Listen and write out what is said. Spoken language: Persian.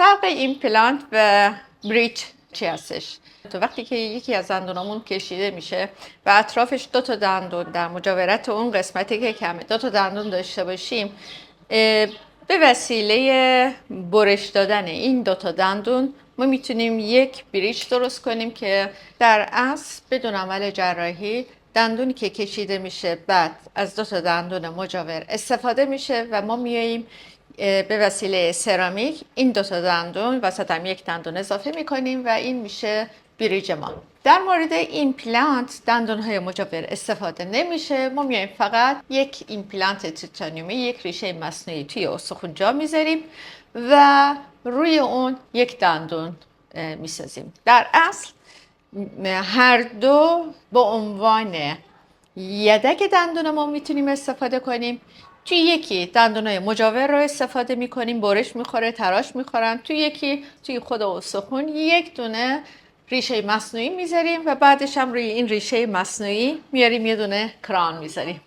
فرق ایمپلانت و بریچ چی هستش؟ تو وقتی که یکی از دندونامون کشیده میشه و اطرافش دو تا دندون در مجاورت اون قسمتی که کمه دو تا دندون داشته باشیم، به وسیله برش دادن این دو تا دندون ما میتونیم یک بریچ درست کنیم که در اصل بدون عمل جراحی دندونی که کشیده میشه بعد از دو تا دندون مجاور استفاده میشه و ما میاییم به وسیله سرامیک این دو تا دندون وسط هم یک دندون اضافه میکنیم و این میشه بریج ما. در مورد ایمپلانت دندون‌های مجاور استفاده نمیشه. ما میایم فقط یک ایمپلانت تیتانیومی، یک ریشه مصنوعی توی استخوان‌جا میذاریم و روی اون یک دندون میسازیم. در اصل هر دو به عنوان یدک دندون ما میتونیم استفاده کنیم. توی یکی دندونای مجاور رو استفاده میکنیم، برش میخوره، تراش میخورن. توی یکی توی خود استخوان یک دونه ریشه مصنوعی میذاریم و بعدش هم روی این ریشه مصنوعی میاریم یه دونه کران میذاریم.